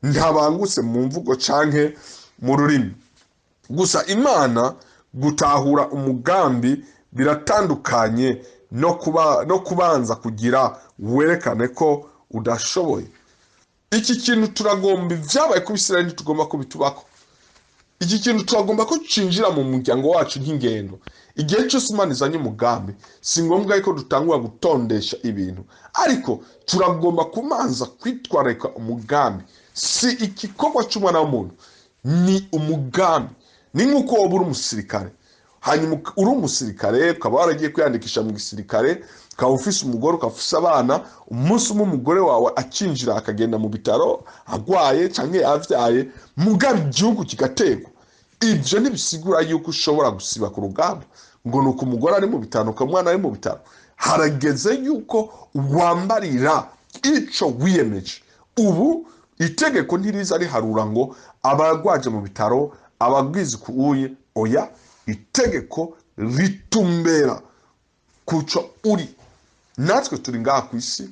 ntabangutse mu mvugo canke mu rurimi gusa. Imana gutahura umugambi biratandukanye no kubanza kugira werekane ko udashoboye. Iki kintu turagomba vyabaye ku Bisirayeli tugomba kubitubako. Iki kintu turagomba ko cinjira mu muryango wacu nk'ingendo. Igihe cyose Imana izanye umugambi, si ngombwa yuko dutangura gutondesha ibintu, ariko turagomba kumanza kwitwararika umugambi. Si igikorwa cy'umwana w'umuntu, ni umugambi. Ni nk'uko wowe uri umusirikare, hanyuma uri umusirikare ukaba waragiye kwiyandikisha mu gisirikare, ukaba ufise umugore, ukaba ufise abana. Umunsi umwe umugore wawe acinjira akagenda mu bitaro agwaye canke avyaye, mugambi igihugu kigategwa. Ibyo ntibisigura yuko ushobora gusiba ku rugamba ngo nuko umugore ari mu bitaro ukamwana ari mu bitaro. Harageze yuko wambarira ico wiyemeje. Ubu itegeko ntiriza riharura ngo abagwaje mu bitaro abagwizi kuuye. Oya, itegeko ritumbera kuco uri. Natwe turi ngaha ku isi,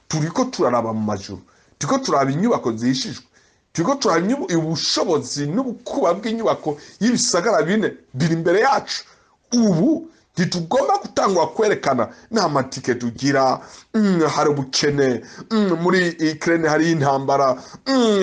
turiko turaraba mu majuru, turiko turaba inyubako zihishijwe, turiko turaba ubushobozi n'ubukuba bw'inyubako y'ibisagara bine biri imbere yacu. Ubu ntitugomba gutangwa kwerekana nta matike tugira, hari ubukene, muri Ukraine hari intambara,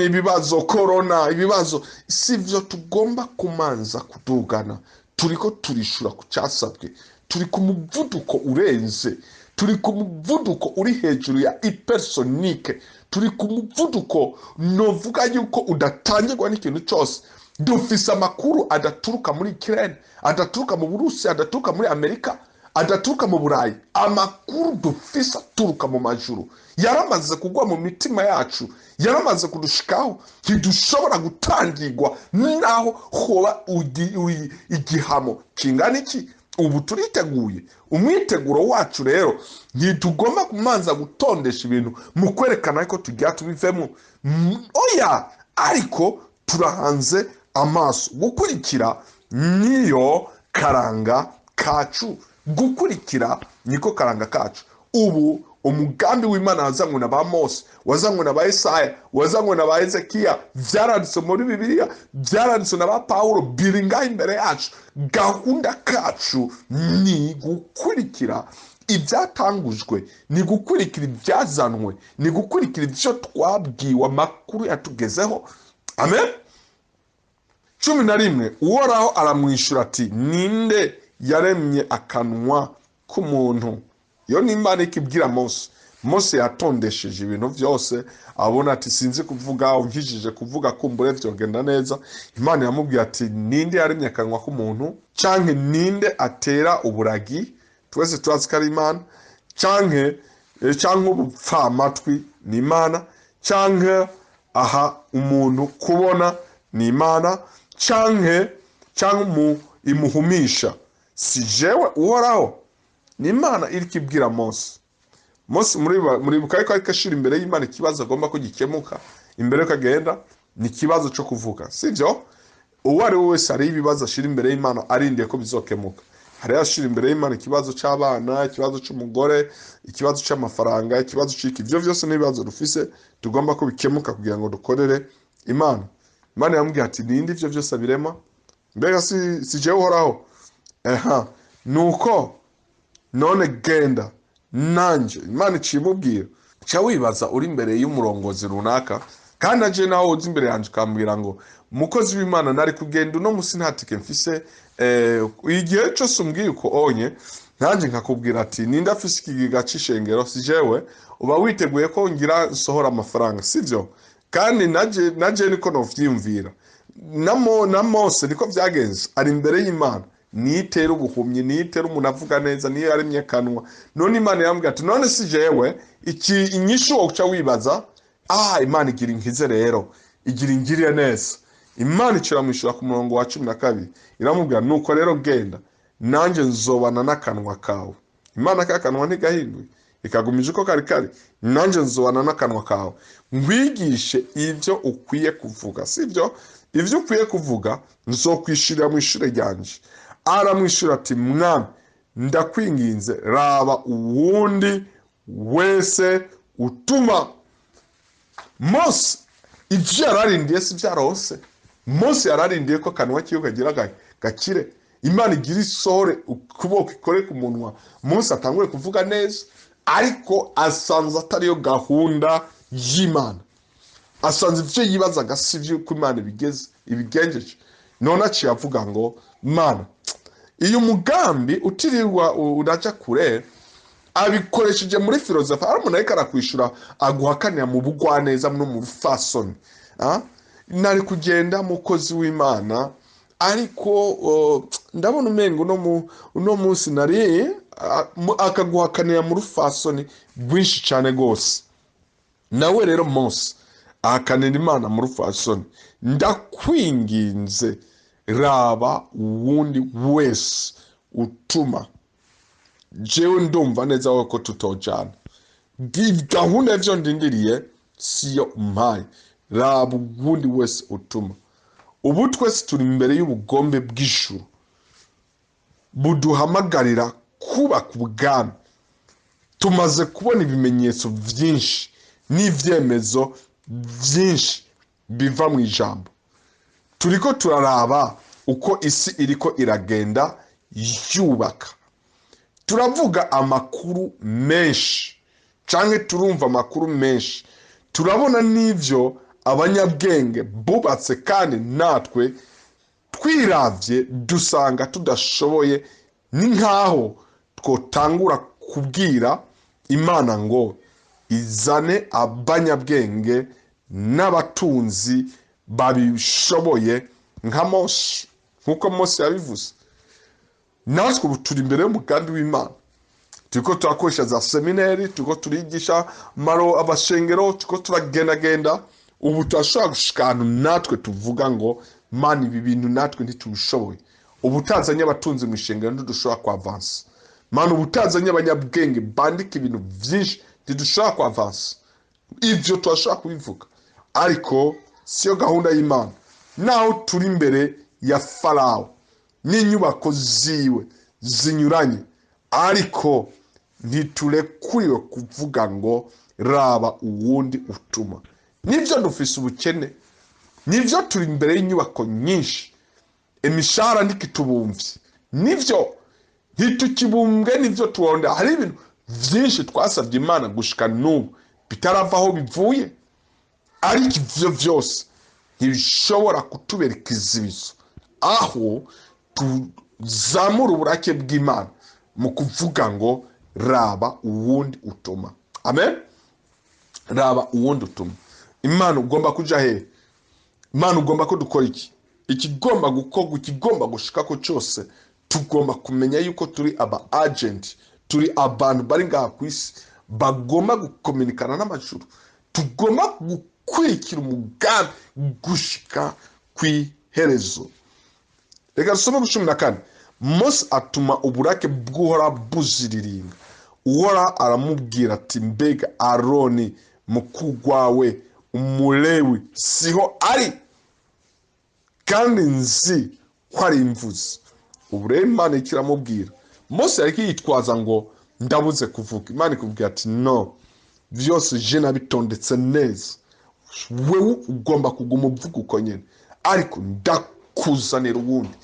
ibibazo corona, ibibazo. Sivyo tugomba kumanza kudugana. Turiko turishura ku cyasabwe, turi ku muvuduko urenze, turi ku muvuduko uri hejuru ya hypersonique, turi ku muvuduko novuga yuko udatangirwa n'ikintu cyose. Dufise amakuru adaturuka muri Ukraine, adaturuka mu Burusi, adaturuka muri Amerika, adaturuka mu Burayi. Amakuru dufise aturuka mu majuru yaramaze kugwa mu mitima yacu, yaramaze kudushikaho. Ntidushobora gutangirwa naho hoba igihamo kingana iki. Ubu turiteguye. Umwiteguro wacu rero ntitugomba kumanza gutondesha ibintu mu kwerekana ko tugiye tubivemo. Oya, ariko turahanze amaso gukurikira niyo karanga kacu. Gukurikira niko karanga kacu. Ubu umugambi w'Imana wazanywe na ba Mose, wazanywe na ba Yesaya, wazanywe na ba Ezekiya, byaranditse muri Bibiliya, byaranditse na ba Pawulo, biringa imbere yacu. Gahunda kacu ni gukurikira ibyatangujwe, ni gukurikira ibyazanwe, ni gukurikira ibyo twabwiwe, amakuru yatugezeho. Amen. 11 Uhoraho aramwishura ati ninde yaremye akanwa k'umuntu. Iyo ni Imana ikibwira Mose. Mose yatondesheje ibintu byose, abona ati sinzi kuvuga, unkijije kuvuga kumbure byogenda neza. Imana yamubwiye ati ninde yaremye akanwa k'umuntu, canke ninde atera uburagi. Twese turazi ko ari Imana. Canke ubupfa amatwi ni Imana. Canke aha umuntu kubona ni Imana. Canke imuhumisha. Si jewe Uhoraho. Ni Imana iri kibwira Mose. Mose muri bukaye ko akashira imbere y'Imana ikibazo agomba ko gikemuka imbere ko agenda, ni kibazo cyo kuvuga. Sivyo? Uwari wese ari ibibazo ashira imbere y'Imana arindiye ko bizokemuka. Hari ashira imbere y'Imana ikibazo cy'abana, ikibazo cy'umugore, ikibazo cy'amafaranga, ikibazo cy'iki. Ibyo byose ni ibibazo rufise tugomba ko bikemuka kugira ngo dukorere Imana. Imana yambwiye ati ninde ivyo byose abirema, mbega si jewe uhoraho. Nuko none genda nanje. Imana icimubwira, ca wibaza uri imbere y'umurongozi runaka, kandi aje naho uzi imbere yanje ukambwira ngo mukozi w'Imana nari kugenda uno musi ntatike mfise, igihe cyose umbwiye uko onye nanje nkakubwira ati ninde afise ikigiga c'ishengero, si jewe, uba witeguye ko ngira nsohora amafaranga, sivyo? Kandi naje niko novyiyumvira. Na Mose niko vyagenze, ari imbere y'Imana, nitera ubuhumyi, nitera umuntu avuga neza, niyo yaremye akanwa. None Imana yambwiye ati none si jewe, iki inyishu wo uca wibaza, Imana igira inkize rero, igira ingiriye neza. Imana ikiramwishura ku murongo wa 12 iramubwira nuko rero genda nanje nzobana n'akanwa kawe. Imana kakanwa ntigahinduye, ikagumije uko kari, nanje nzobana n'akanwa kawe ngwigishe ivyo ukwiye kuvuga, sivyo? Ivyo ukwiye kuvuga nzokwishurira mu ishure ryanje. Aramwishura ati mwami ndakwinginze raba uwundi wese utuma. Mose ivyo yararindiye si vyarose. Mose yararindiye ko kanwa kiyo kagira gakire, Imana igira isore ukuboko ikore ku munwa, Mose atangure kuvuga neza, ariko asanze atariyo gahunda y'Imana. Asanze ivyo yibazaga sivyo ko Imana ibigenjeje. None aciye avuga ngo Mana, iyo mugambi utirirwa uraja kure, abikoresheje muri filozofi, umuntu ariko arakwishura aguhakanira mu bugwaneza no mu rufasoni. Nari kugenda mukozi w'Imana, ariko ndabona umengo uno munsi nari akaguhakanira mu rufasoni rwinshi cyane gose. Nawe rero Mose ahakanira Imana mu rufasoni, ndakwinginze raba uwundi wese utuma. Jewe ndumva neza ko tutojana, gahunda y'ivyo ndindiriye siyo umpaye. Raba uwundi wese utuma. Ubu twese turi imbere y'ubugombe bw'ijuru buduhamagarira kubaka ubwami. Tumaze kubona ibimenyetso vyinshi n'ivyemezo vyinshi biva mu ijambo. Turiko turaraba uko isi iriko iragenda yubaka. Turavuga amakuru menshi, canke turumva amakuru menshi, turabona n'ivyo abanyabwenge bubatse, kandi natwe twiravye dusanga tudashoboye. Ni nkaho twotangura kubwira Imana ngo izane abanyabwenge n'abatunzi babishoboye nka Mose, nkuko Mose yabivuze. Natwe ubu turi imbere y'umugambi w'Imana, turiko turakoresha za seminari, turiko turigisha maro abashengero, turiko turagendagenda. Ubu turashobora gushika ahantu natwe tuvuga ngo Mana ibi bintu natwe ntitubishoboye. Ubutazanye abatunzi mu ishengero ntidushobora kwavansa. Mana ubutazanye abanyabwenge bandika ibintu vyinshi ntidushobora kwavansa. Ivyo turashobora kubivuga, ariko siyo gahunda y'Imana. Naho turi imbere ya Farawo n'inyubako ziwe zinyuranye, ariko ntiturekuriwe kuvuga ngo raba uwundi utuma. Nivyo dufise ubukene, nivyo turi imbere y'inyubako nyinshi, imishahara ntikitubumvye, nivyo ntitukibumbwe, nivyo turonda. Hari ibintu vyinshi twasavye Imana gushika n'ubu bitaravaho bivuye, ariko ivyo vyose ntibishobora kutubera ikizibizo aho tuzamura uburake bw'Imana mu kuvuga ngo raba uwundi utuma. Amen. Raba uwundi utuma. Imana ugomba kuja he? Imana ugomba ko dukora iki? Ikigomba gukorwa, ikigomba gushika ko cyose, tugomba kumenya yuko turi aba agent, turi abantu bari ngaha ku isi bagomba gukominikana n'amajuru. Tugomba gukurikira umugambi gushika kwiherezo. Reka dusome ku 14. Mose atuma uburake bw'Uhoraho buziriringa. Uhoraho aramubwira ati mbega Aroni mukugwawe umulewi siho ari, kandi nzi ko ari imvuzi. Ubu rero Imana ikiramubwira. Mose ariko yitwaza ngo ndabuze kuvuga. Imana ikubwira ati no, vyose je nabitondetse neza, wewe ugomba kuguma uvuga uko nyene. ariko ndakuzanira uwundi.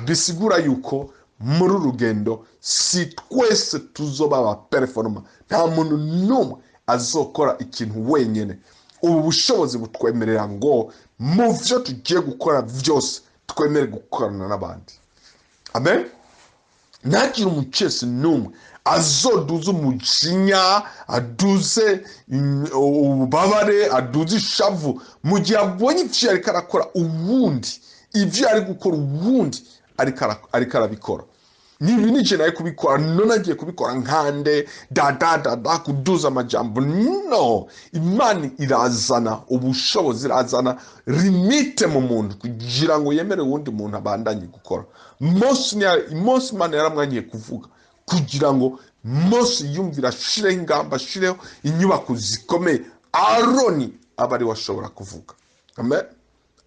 Bisigura yuko muri urugendo si twese tuzoba aba performa, nta muntu n'umwe azokora ikintu wenyine. Ubu bushobozi butwemerera ngo mu byo tugiye gukora byose twemere gukorana n'abandi. Amen. Ntagira umucesi n'umwe azoduza umujinya, aduze ububabare, aduze ishavu mu gihe abonye ibyo ariko arakora uwundi, ibyo ari gukora uwundi ariko arabikora. Nibi nije naye kubikora, none agiye kubikora nkande da kuduza amajambo. No, Imana irazana ubushobozi, irazana limite mu muntu kugira ngo yemere uwundi muntu abandanye gukora. Mose Imana yaramwangiye kuvuga kugira ngo Mose yumvira ashireho ingamba, ashireho inyubako zikomeye. Aroni abari washobora kuvuga. Amen.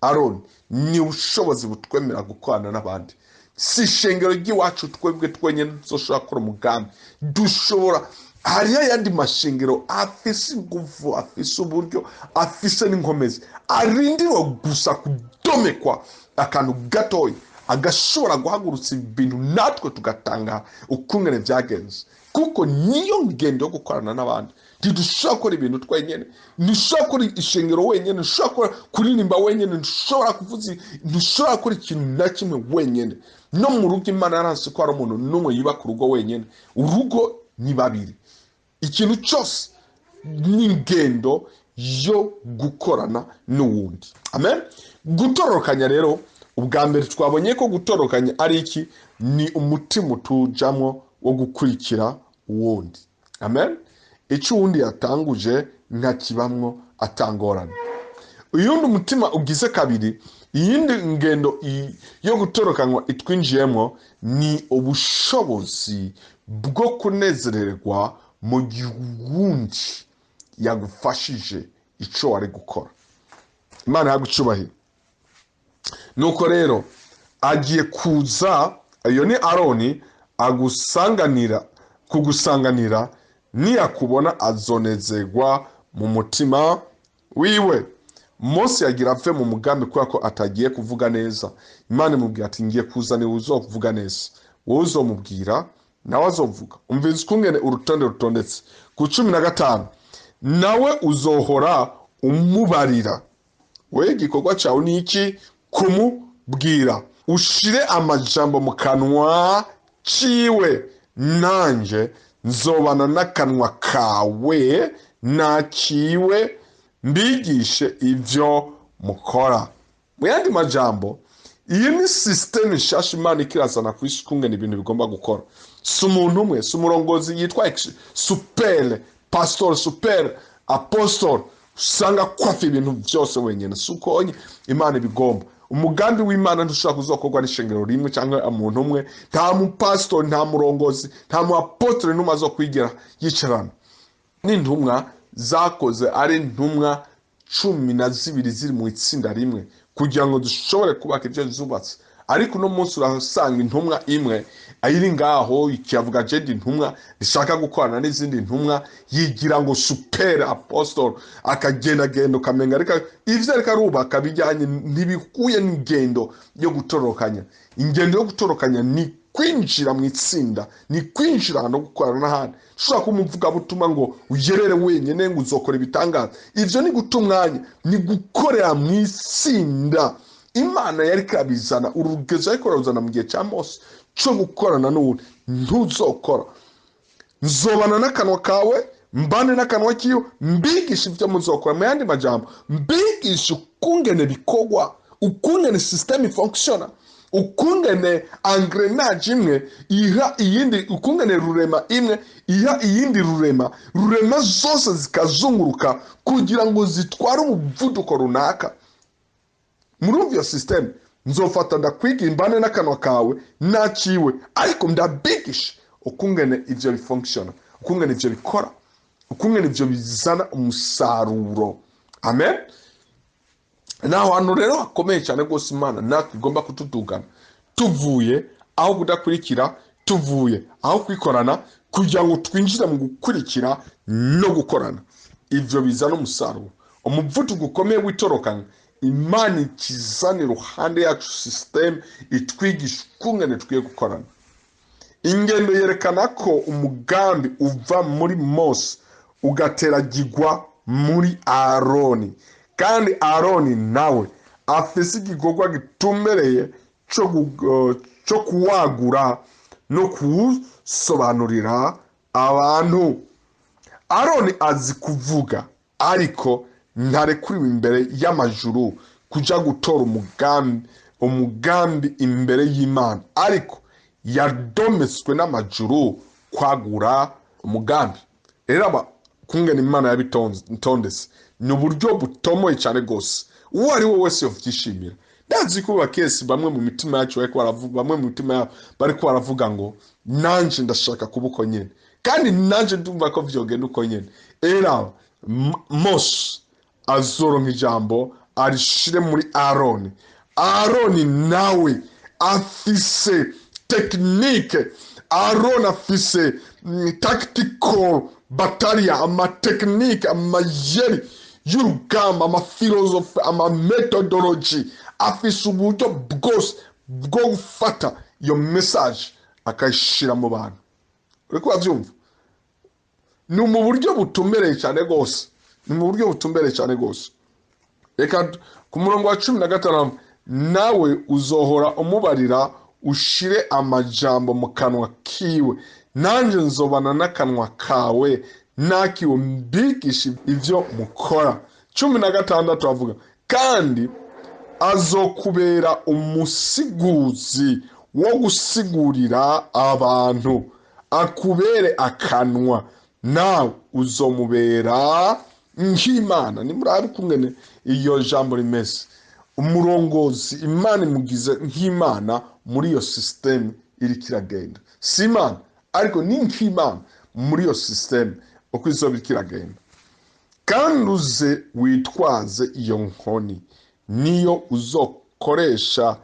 Aroni ni ubushobozi butwemera gukorana n'abandi. Si ishengero ry'iwacu twebwe twenyine dushobora gukora umugambi. Dushobora, hariyo ayandi mashengero afise ingufu, afise uburyo, afise n'inkomezi, arindiriwe gusa kudomekwa akantu gatoya agashobora guhagurutsa ibintu natwe tugatanga ukungene byagenze. Kuko niyo ngendo yo gukorana n'abandi. Ntidushobora gukora ibintu twenyine, ntidushobora gukora ishengero wenyine, ntidushobora kuririmba wenyine, ntidushobora kuvuza, ntidushobora gukora ikintu na kimwe wenyine. No mu rugo Imana yaranse ko hari umuntu n'umwe yubaka urugo wenyine. Urugo ni babiri. Ikintu cyose ni ingendo yo gukorana n'uwundi. Amen. Gutororokanya rero, ubwa mbere twabonye ko gutororokanya ari iki? Ni umutima utujamwo wo gukurikira uwundi. Amen. Icyo uwundi yatanguje ntakibamwo atangorana. Uyundi umutima ugize kabiri, iyindi ngendo yo gutorokanywa itwinjiyemo ni ubushobozi bwo kunezererwa mu gihe uwundi yagufashije icyo wari gukora. Imana yagucubahira. Nuko rero agiye kuza, iyo ni Aroni, kugusanganira, niyakubona azonezerwa mu mutima wiwe. Mose yagira apfe mu mugambi kubera ko atagiye kuvuga neza. Imana imubwira ati ngiye kuzana uzovuga neza. Wowe uzomubwira nawe azovuga. Umvise ukungene urutonde rutondetse. Ku 15 nawe uzohora umubarira. We igikorwa cyawe ni iki? Kumubwira. Ushire amajambo mu kanwa ciwe, nanje nzobana n'akanwa kawe nakiwe mbigishe ibyo mukora. Mu yandi majambo, iyi ni system nshasha Imana ikirazana ku isi kungena ibintu bigomba gukora. Si umuntu umwe, si umurongozi yitwa super pastor, super apostle usanga kwafa ibintu byose wenyine. Si uko Imana ibigomba. Umugambi w'Imana ntushobora kuzokorwa n'ishengero rimwe cyangwa umuntu umwe. Nta mu pastor, nta murongozi, nta mu apostle n'umwe azokwigira yicarana. N'intumwa zakoze ari intumwa 12 ziri mu itsinda rimwe kugira ngo dushobore kubaka ibyo zubatse. Ariko no munsi urasanga intumwa imwe ayiri ngaho ikiyavuga jedi intumwa rishaka gukorana n'izindi ntumwa, yigira ngo super apostle, akagenda ukamenga reka ivyo ariko arubaka bijyanye ntibikuye n'ingendo yo gutorokanya. Ingendo yo gutorokanya ni kwinjira mu itsinda, ni kwinjira no gukorana n'ahandi. Ushobora kumuvuga butuma ngo ugerere wenyine ngo uzokora ibitangaza. Ivyo ni guta umwanya, ni gukorera mu itsinda. Imana yari kabizana urugezo ariko ruzana mu gihe cya Mose cyo gukorana n'uwundi. Ntuzokora. Nzobana n'akanwa kawe, mbane n'akanwa kiyo, mbigisha ibyo muzokora. Mu yandi majambo, mbigisha ukungene bikogwa, ukungene system functiona, ukungene engrenage imwe iha iyindi, ukungene rurema imwe iha iyindi rurema zose zikazunguruka kugira ngo zitware umuvuduko runaka. Muri iyo system nzofata ndakwiga imbane n'akanwa kawe naciwe, ariko ndabigisha ukungene ivyo bifunctiona, ukungene ivyo bikora, ukungene ivyo bizana umusaruro. Amen. Naho hano rero hakomeye cyane rwose Imana natwe igomba kutudugana tuvuye aho kudakurikira, tuvuye aho kwikorana kugira ngo twinjire mu gukurikira no gukorana. Ivyo bizana umusaruro. Umuvuduko ukomeye w'itorokanya Imana ikizana iruhande yacu system itwigisha ukungene tukwiye gukorana. Ingendo yerekana ko umugambi uva muri Mose ugateragirwa muri Aroni, kandi Aroni nawe afise igikorwa gitumbereye cyo kuwagura no kuwusobanurira abantu. Aroni azi kuvuga, ariko ntarekuriwe imbere y'amajuru kuja gutora umugambi imbere y'Imana, ariko yadometswe n'amajuru kwagura umugambi. Rero kungena Imana yabitondetse ni uburyo butomoye cyane gose, uwo ari we wese yovyishimira. Ndazi ko bakesi bamwe mu mitima yacu bariko baravuga ngo nanje ndashaka kubuko nyene, kandi nanje ndumva ko vyogenda uko nyene. Era Mose azoronka ijambo arishire muri Aroni. Aroni nawe afise technique, Aroni afise tactical battalion, ama technique, amayeri y'urugamba, ama philosophy, ama methodology, afise uburyo bwose bwo gufata iyo message akayishira mu bantu. Uriko wavyumva? Ni mu buryo butumbereye cyane gose, Reka ku murongo wa 15, nawe uzohora umubarira ushire amajambo mu kanwa kiwe, nanje nzobana n'akanwa kawe nakiwe mbigisha ivyo mukora. 16 avuga, kandi azokubera umusiguzi wo gusigurira abantu, akubere akanwa, nawe uzomubera nk'Imana. Nimurabe kungene iyo jambo rimeze. Umurongozi Imana imugize nk'Imana muri iyo system iri kiragenda. Si Imana, ariko ni nk'Imana muri iyo system uko izoba kiragenda. Kandi uze witwaze iyo nkoni, niyo uzokoresha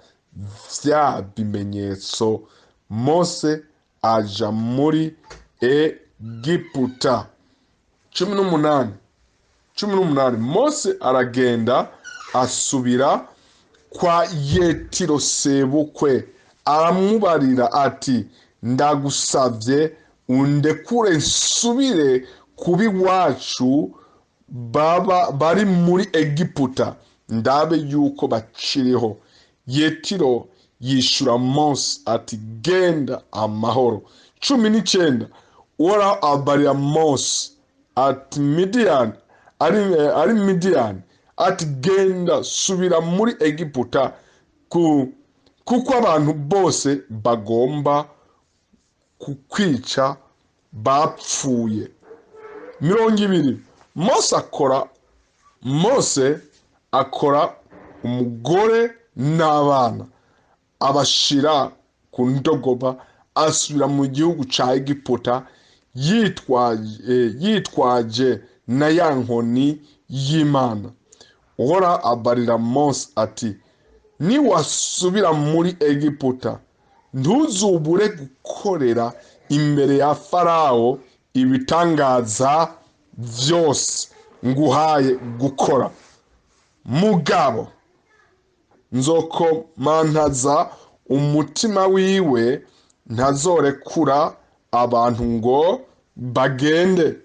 vya bimenyetso. Mose aja muri Egiputa. 18 Mose aragenda asubira kwa Yetiro sebukwe, aramubarira ati, ndagusavye undekure nsubire kubi wacu bari muri Egiputa, ndabe yuko bakiriho. Yetiro yishura Mose ati, genda amahoro. 19 ora abarira Mose ati Midian ari Midian, ati genda subira muri Egiputa, kuko abantu bose bagomba kukwica bapfuye. 20 Mose akora umugore n'abana, abashira ku ndogoba, asubira mu gihugu ca Egiputa yitwaje na ya nkoni y'Imana. Ora abarira Mose ati, niwasubira muri Egiputa, ntuzubure gukorera imbere ya Farawo ibitangaza vyose nguhaye gukora. Mugabo nzokomantaza umutima wiwe, ntazorekura abantu ngo bagende.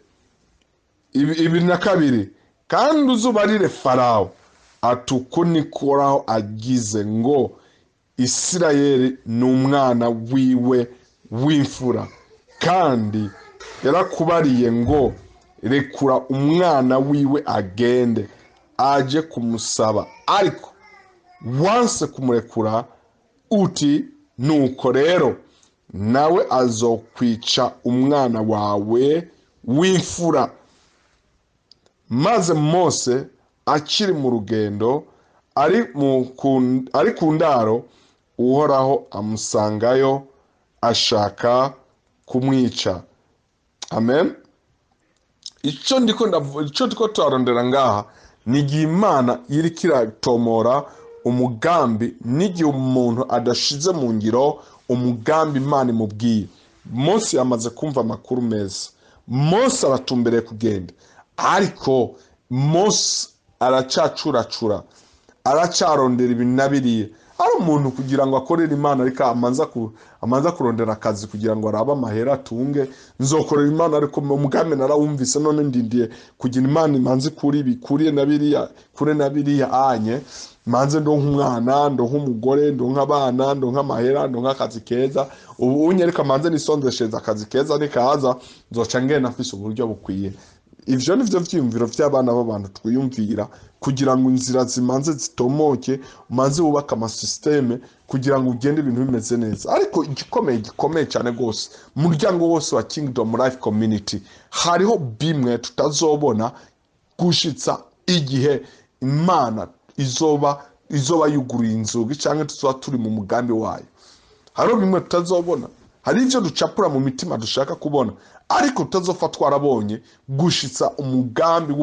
22 kandi uzubarire Farawo atuko nikoraho agize ngo Isirayeli n'umwana wiwe w'imfura, kandi yarakubariye ngo rekura umwana wiwe agende aje kumusaba, ariko wanse kumurekura uti, nuko rero nawe azokwica umwana wawe w'imfura. Maze Mose akiri mu rugendo ari ku ndaro, Uhoraho amusangayo ashaka kumwica. Amen. Ico ndiko turarondera ngaha nigihe Imana iri kiratomora umugambi, nigihe umuntu adashize mu ngiro umugambi Imana imubwiye. Mose yamaze kumva amakuru meza, Mose aratumbereye kugenda, ariko Mose aracacuracura, aracarondera ibintu nabiriye ari umuntu kugira ngo akorere Imana ariko amanza kurondera akazi kugira ngo arabe amahera atunge nzokorera Imana ariko mu mugambi narawumvise none ndindiye kugira Imana imanze kuri bikuriye nabiriya anye manze ndo nk'umwana ndo nk'umugore ndo nk'abana ndo nk'amahera ndo nk'akazi keza ubu unyereka manze nisondesheza akazi keza nikaza nzoca ngena afise uburyo bukwiye. Ivyo nivyo vyiyumviro vy'abana b'abantu twiyumvira kugira ngo inzira zimanze zitomoke umanze wubaka amasysteme kugira ngo ugende ibintu bimeze neza. Ariko gikomeye cyane gose umuryango wose wa Kingdom Life Community hariho bimwe tutazobona gushitsa igihe Imana izoba yuguruye inzugi cyangwa tuzoba turi mu mugambi wayo. Hariho bimwe tutazobona, hari ivyo ducapura mu mitima dushaka kubona ariko tutazofa twarabonye gushitsa umugambi